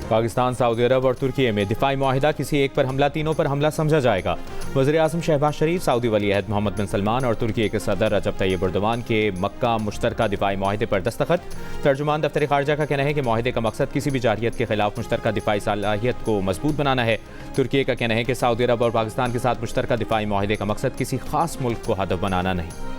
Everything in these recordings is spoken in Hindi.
पाकिस्तान, सऊदी अरब और तुर्की में दिफाई मुआहिदा, किसी एक पर हमला तीनों पर हमला समझा जाएगा। वज़ीर-ए-आज़म शहबाज शरीफ, सऊदी वली-अहद मोहम्मद बिन सलमान और तुर्की के सदर रजब तैयब एर्दोगान के मक्का मुश्तरका दिफाई मुआहिदे पर दस्तखत। तर्जुमान दफ्तर खारजा का कहना है कि मुआहिदे का मकसद किसी भी जारहियत के खिलाफ मुश्तरका दिफाई सलाहियत को मजबूत बनाना है। तुर्की का कहना है कि सऊदी अरब और पाकिस्तान के साथ मुश्तरका दिफाई मुआहिदे का मकसद किसी खास मुल्क को हदफ बनाना नहीं।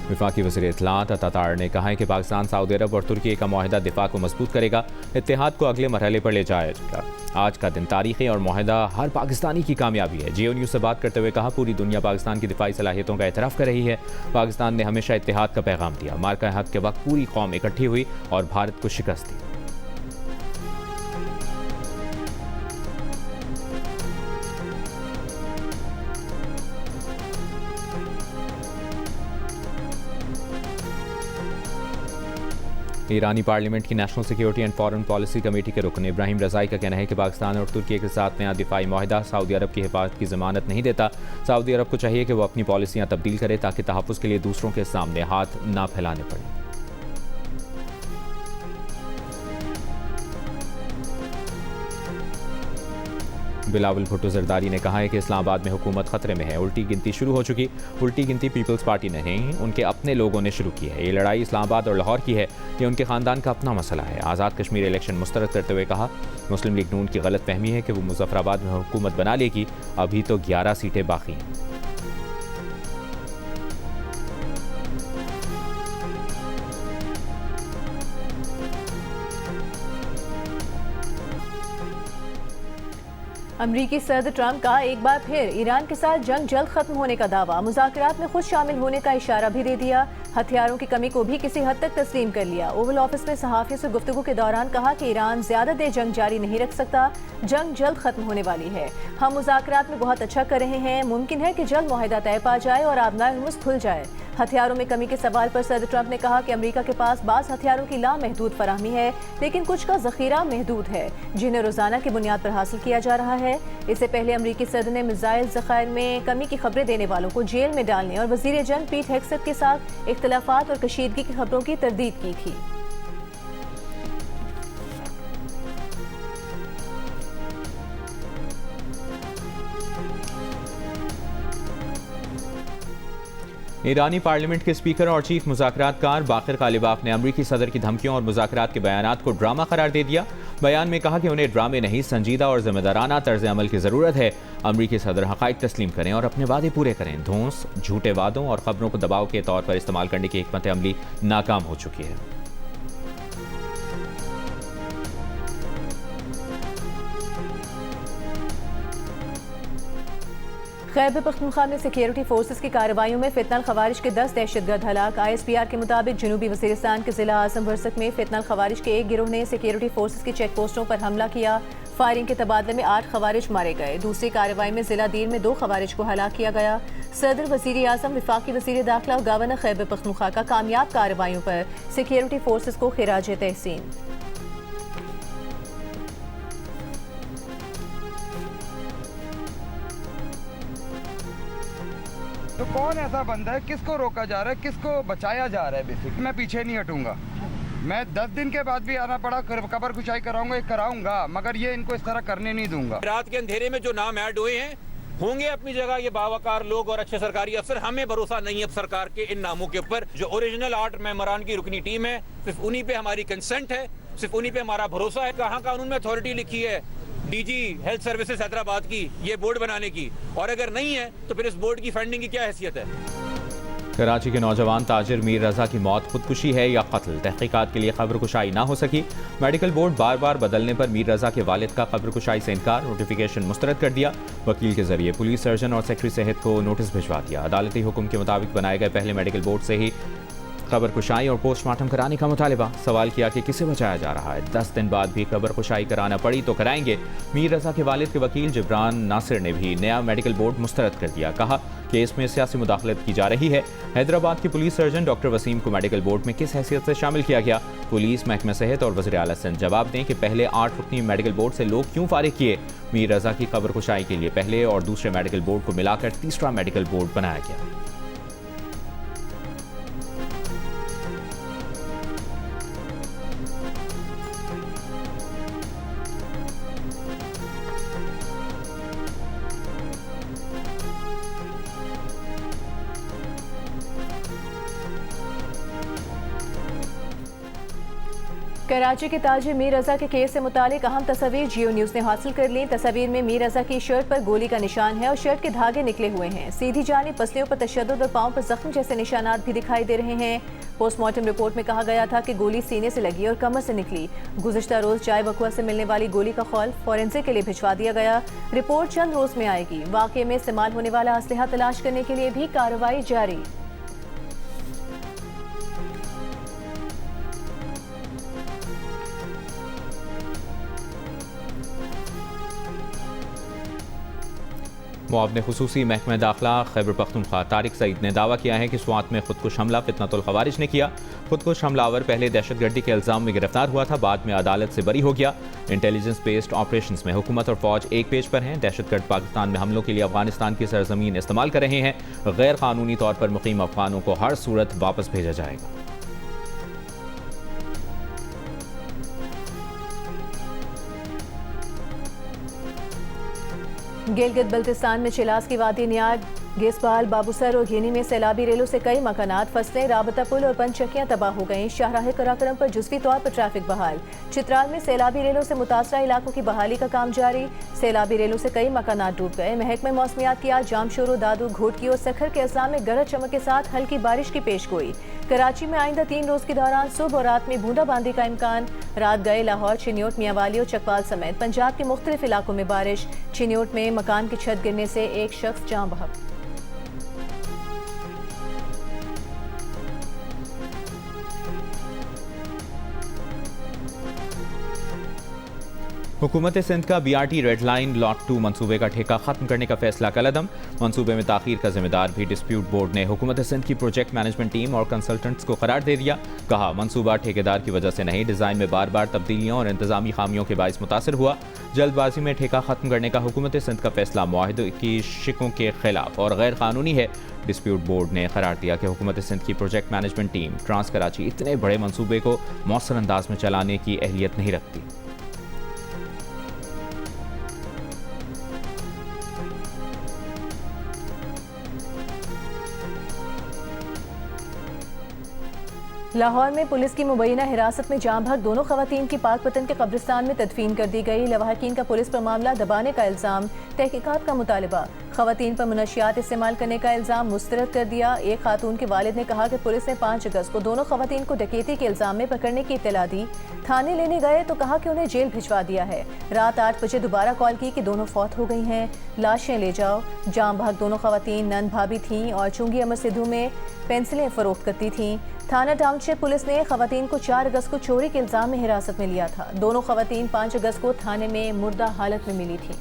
वफाकी वज़ीर इत्तलाआत अता ने कहा है कि पाकिस्तान, सऊदी अरब और तुर्की का मुआहिदा दिफा को मजबूत करेगा, इत्तेहाद को अगले मरहले पर ले जाएगा। आज का दिन तारीखी और मुआहिदा हर पाकिस्तानी की कामयाबी है। जियो न्यूज़ से बात करते हुए कहा, पूरी दुनिया पाकिस्तान की दिफाई सलाहियतों का एतराफ़ कर रही है। पाकिस्तान ने हमेशा इत्तेहाद का पैगाम दिया। मार्का हक के वक्त पूरी कौम इकट्ठी हुई और भारत को शिकस्त दी। ईरानी पार्लियामेंट की national security and foreign policy committee के रुकन इब्राहिम रज़ाई का कहना है कि पाकिस्तान और तुर्की के साथ नया दिफाई मुआहिदा सऊदी अरब की हिफाजत की ज़मानत नहीं देता। सऊदी अरब को चाहिए कि वो अपनी पॉलिसियाँ तब्दील करे ताकि तहफ़्फ़ुज़ के लिए दूसरों के सामने हाथ ना फैलाने पड़े। बिलावल भुट्टो जरदारी ने कहा है कि इस्लामाबाद में हुकूमत खतरे में है। उल्टी गिनती शुरू हो चुकी। उल्टी गिनती पीपल्स पार्टी ने नहीं, उनके अपने लोगों ने शुरू की है। ये लड़ाई इस्लामाबाद और लाहौर की है। ये उनके ख़ानदान का अपना मसला है। आज़ाद कश्मीर इलेक्शन मुस्तरद करते हुए कहा, मुस्लिम लीग नून की गलत फहमी है कि वो मुजफ्फराबाद में हुकूमत बना लेगी। अभी तो 11 सीटें बाकी हैं। अमरीकी सदर ट्रंप का एक बार फिर ईरान के साथ जंग जल्द खत्म होने का दावा। मुज़ाकरात में खुद शामिल होने का इशारा भी दे दिया। हथियारों की कमी को भी किसी हद तक तस्लीम कर लिया। ओवल ऑफिस में सहाफ़ियों से गुफ्तगू के दौरान कहा कि ईरान ज्यादा देर जंग जारी नहीं रख सकता। जंग जल्द खत्म होने वाली है। हम मुज़ाकरात में बहुत अच्छा कर रहे हैं। मुमकिन है कि जल्द मुआहिदा तय पा जाए और आबनाए हुर्मुज़ खुल जाए। हथियारों में कमी के सवाल पर सदर ट्रंप ने कहा कि अमेरिका के पास बाज़ हथियारों की लामहदूद फराहमी है, लेकिन कुछ का जखीरा महदूद है, जिन्हें रोजाना की बुनियाद पर हासिल किया जा रहा है। इससे पहले अमेरिकी सदर ने मिसाइल ज़खायर में कमी की खबरें देने वालों को जेल में डालने और वज़ीर जंग पीट हेग्सेट के साथ इख्तिलाफात और कशीदगी की खबरों की तरदीद की थी। ईरानी पार्लियामेंट के स्पीकर और चीफ मुज़ाकरातकार बाक़िर ग़ालिबाफ ने अमरीकी सदर की धमकियों और मुज़ाकरात के बयानात को ड्रामा करार दे दिया। बयान में कहा कि उन्हें ड्रामे नहीं, संजीदा और जिम्मेदाराना तर्ज अमल की ज़रूरत है। अमरीकी सदर हक़ाइक़ तस्लीम करें और अपने वादे पूरे करें। धौंस, झूठे वादों और ख़बरों को दबाव के तौर पर इस्तेमाल करने की हिकमत अमली नाकाम हो चुकी है। खैबर पख्तूनख्वा में सिक्योरिटी फोर्सेस की कार्रवाइयों में फितनल खवारिज के 10 दहशतगर्द हलाक। ISPR के मुताबिक जनूबी वज़ीरिस्तान के ज़िला आज़म वरसक में फितनल खवारिज के एक गिरोह ने सिक्योरिटी फोर्सेस की चेक पोस्टों पर हमला किया। फायरिंग के तबादले में 8 खवारिज मारे गए। दूसरी कार्रवाई में ज़िला दीर में 2 खवारिज को हलाक किया गया। सदर, वज़ीर आज़म, वफाकी वज़ीर दाखिला और गवर्नर खैबर पख्तूनख्वा का कामयाब कार्रवाइयों पर सिक्योरिटी फोर्सेस को खिराज तहसीन। तो कौन ऐसा बंदा है, किसको रोका जा रहा है, किसको बचाया जा रहा है? बेसिक मैं पीछे नहीं हटूंगा। मैं 10 दिन के बाद भी आना पड़ा, कबर कुचाई कराऊंगा, मगर ये इनको इस तरह करने नहीं दूंगा। रात के अंधेरे में जो नाम ऐड हुए हैं होंगे अपनी जगह ये बावकार लोग और अच्छे सरकारी अफसर। हमें भरोसा नहीं है सरकार के इन नामों के ऊपर। जो ओरिजिनल 8 मेंबरान की रुकनी टीम है, सिर्फ उन्हीं पे हमारी कंसेंट है, सिर्फ उन्हीं पे हमारा भरोसा है। कहाँ कानून में अथॉरिटी लिखी है डीजी हेल्थ सर्विसेज हैदराबाद की ये बोर्ड बनाने की? और अगर नहीं है तो फिर इस बोर्ड की फंडिंग की क्या हैसियत है? कराची के नौजवान ताजिर मीर रजा की मौत खुदकुशी है या कत्ल, तहकीकात के लिए खबर कुशाई ना हो सकी। मेडिकल बोर्ड बार बार बदलने पर मीर रजा के वालिद का खबर कुशाई से इनकार, नोटिफिकेशन मुस्तरद कर दिया। वकील के जरिए पुलिस सर्जन और सेक्रेटरी सेहत को नोटिस भिजवा दिया। अदालती हुक्म के मुताबिक बनाए गए पहले मेडिकल बोर्ड से ही कब्र कुशाई और पोस्टमार्टम कराने का मुतालिबा। सवाल किया कि किसे बचाया जा रहा है। 10 दिन बाद भी कब्र कुशाई कराना पड़ी तो कराएंगे। मीर रजा के वालिद के वकील जिब्रान नासिर ने भी नया मेडिकल बोर्ड मुस्तरद कर दिया। कहा कि इसमें सियासी मुदाखलत की जा रही है। हैदराबाद के पुलिस सर्जन डॉक्टर वसीम को मेडिकल बोर्ड में किस हैसियत से शामिल किया गया? पुलिस महकमा सेहत और वज़ीर आला सिंध जवाब दें कि पहले 8 रुकनी मेडिकल बोर्ड से लोग क्यों फारिग किए। मीर रजा की कब्र कुशाई के लिए पहले और दूसरे मेडिकल बोर्ड को मिलाकर तीसरा मेडिकल बोर्ड बनाया गया। कराची के ताजिर मीर रजा के केस से मुतालिक अहम तस्वीर जियो न्यूज़ ने हासिल कर ली। तस्वीर में मीर रजा की शर्ट पर गोली का निशान है और शर्ट के धागे निकले हुए हैं। सीधी जानी पसलियों पर तशद्दुद और पांव पर जख्म जैसे निशानात भी दिखाई दे रहे हैं। पोस्टमार्टम रिपोर्ट में कहा गया था कि गोली सीने से लगी और कमर से निकली। गुज़िश्ता रोज चाय बकुआ से मिलने वाली गोली का खौल फॉरेंसिक के लिए भिजवा दिया गया। रिपोर्ट चंद रोज में आएगी। वाक़े में इस्तेमाल होने वाला असलहा तलाश करने के लिए भी कार्रवाई जारी। मुआवने खुसूसी महकमा दाखिला खैबर पख्तूनख्वा तारिक सईद ने दावा किया है कि स्वात में खुदकुश हमला फितनतुल खवारिज ने किया। खुदकुश हमलावर पहले दहशतगर्दी के इल्ज़ाम में गिरफ्तार हुआ था, बाद में अदालत से बरी हो गया। इंटेलिजेंस बेस्ड ऑपरेशन में हुकूमत और फौज एक पेज पर हैं। दहशतगर्द पाकिस्तान में हमलों के लिए अफगानिस्तान की सरजमीन इस्तेमाल कर रहे हैं। गैर कानूनी तौर पर मुकीम अफगानों को हर सूरत वापस भेजा जाएगा। गिलगित बल्तिस्तान में चिलास की वादी नियार, गेसपाल, बाबूसर और घेनी में सैलाबी रेलों से कई मकानात, फसलें, राबता पुल और पंचक्कियां तबाह हो गईं। शाहराह कराकरम पर जुज़वी तौर पर ट्रैफिक बहाल। चित्राल में सैलाबी रेलों से मुतासरा इलाकों की बहाली का काम जारी। सैलाबी रेलों से कई मकानात डूब गए। महकमे मौसमियात की आज जामशोरो, दादू, घोटकी और सखर के अजला में गरज चमक के साथ हल्की बारिश की पेशगोई। कराची में आइंदा 3 रोज के दौरान सुबह और रात में बूंदाबांदी का इम्कान। रात गए लाहौर, चिन्योट, मियांवाली और चकवाल समेत पंजाब के मुख्तलिफ इलाकों में बारिश। चिन्योट में मकान की छत गिरने से एक शख्स जान बहक। हुकूमत सिंध का BRT रेड लाइन लॉट 2 मनसूबे का ठेका खत्म करने का फैसला कलअदम। मनसूबे में ताखीर का जिम्मेदार भी डिस्प्यूट बोर्ड ने हुकूमत सिंध की प्रोजेक्ट मैनेजमेंट टीम और कंसल्टेंट्स को करार दे दिया। कहा मनसूबा ठेकेदार की वजह से नहीं, डिज़ाइन में बार बार तब्दीलियों और इंतजामी खामियों के बायस मुतासर हुआ। जल्दबाजी में ठेका खत्म करने का हुकूमत सिंध का फैसला मुआहदे की शिकों के खिलाफ और गैर कानूनी है। डिस्प्यूट बोर्ड ने करार दिया कि हुकूमत सिंध की project management team trans Karachi इतने बड़े मनसूबे को मौसर अंदाज में चलाने की अहलियत नहीं रखती। लाहौर में पुलिस की मुबैना हिरासत में जाम भग दोनों खवातीन की पाकपतन के कब्रिस्तान में तदफीन कर दी गई। लवाहकीन का पुलिस पर मामला दबाने का इल्ज़ाम, तहकीकात का मुतालबा। खवातीन पर मुनशियात इस्तेमाल करने का इल्ज़ाम मुस्तरद कर दिया। एक खातून के वालिद ने कहा कि पुलिस ने 5 अगस्त को दोनों खवातीन को डकैती के इल्ज़ाम में पकड़ने की इत्तला दी। थाने लेने गए तो कहा कि उन्हें जेल भिजवा दिया है। रात 8 बजे दोबारा कॉल की कि दोनों फौत हो गई हैं, लाशें ले जाओ। जाम भाग दोनों खवातीन नंद भाभी थीं और चुंगी अमर सिद्धू में पेंसिलें फरोख्त करती थीं। थाना टाउनशिप पुलिस ने खवातीन को 4 अगस्त को चोरी के इल्ज़ाम में हिरासत में लिया था। दोनों खवातीन 5 अगस्त को थाने में मुर्दा हालत में मिली थी।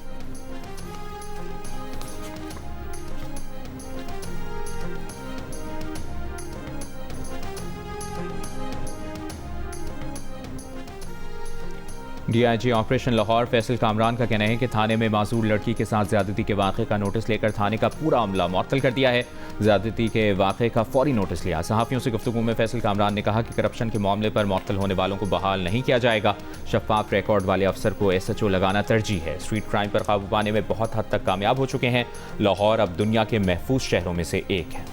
DIG ऑपरेशन लाहौर फैसल कामरान का कहना है कि थाने में मासूर लड़की के साथ ज्यादती के वाक़े का नोटिस लेकर थाने का पूरा अमला मुअत्तल कर दिया है। ज्यादती के वाक़े का फौरी नोटिस लिया। सहाफ़ियों से गुफ्तगू में फैसल कामरान ने कहा कि करप्शन के मामले पर मुअत्तल होने वालों को बहाल नहीं किया जाएगा। शफाफ रिकॉर्ड वाले अफसर को SHO लगाना तरजीह है। स्ट्रीट क्राइम पर काबू पाने में बहुत हद तक कामयाब हो चुके हैं। लाहौर अब दुनिया के महफूज शहरों में से एक है।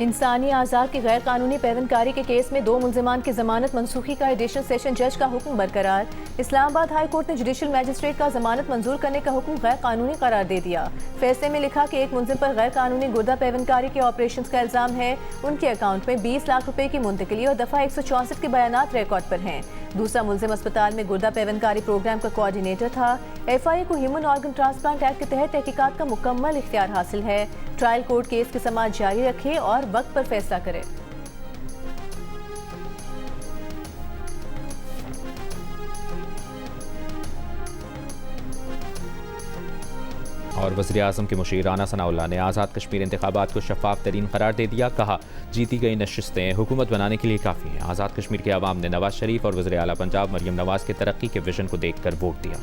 इंसानी आज़ाद की गैर कानूनी पैवनकारी के केस में 2 मुल्जिमान की जमानत मनसूखी का एडिशनल सेशन जज का हुक्म बरकरार। इस्लामाबाद हाई कोर्ट ने जुडिशल मैजिस्ट्रेट का जमानत मंजूर करने का हुक्म गैर कानूनी करार दे दिया। फैसले में लिखा कि एक मुल्जिम पर गैर कानूनी गुर्दा पैवनकारी के ऑपरेशन का इल्जाम है। उनके अकाउंट में 20 लाख रुपए की मुंतकली और दफा 164 के बयानात रिकॉर्ड पर हैं। दूसरा मुल्जिम अस्पताल में गुर्दा पैवनकारी प्रोग्राम का कोऑर्डिनेटर था। FIA को ह्यूमन ऑर्गन ट्रांसप्लांट एक्ट के तहत तहकीकात का मुकम्मल इख्तियार हासिल है। ट्रायल कोर्ट केस की समाअत जारी रखे और वक्त पर फैसला करे। और वज़ीर-ए-आज़म के मुशीर राना सनाउल्लाह ने आज़ाद कश्मीर इंतखाबात को शफाफ तरीन करार दे दिया। कहा, जीती गई नशिस्तें हुकूमत बनाने के लिए काफ़ी हैं। आज़ाद कश्मीर के अवाम ने नवाज शरीफ और वज़ीर आला पंजाब मरियम नवाज के तरक्की के विजन को देखकर वोट दिया।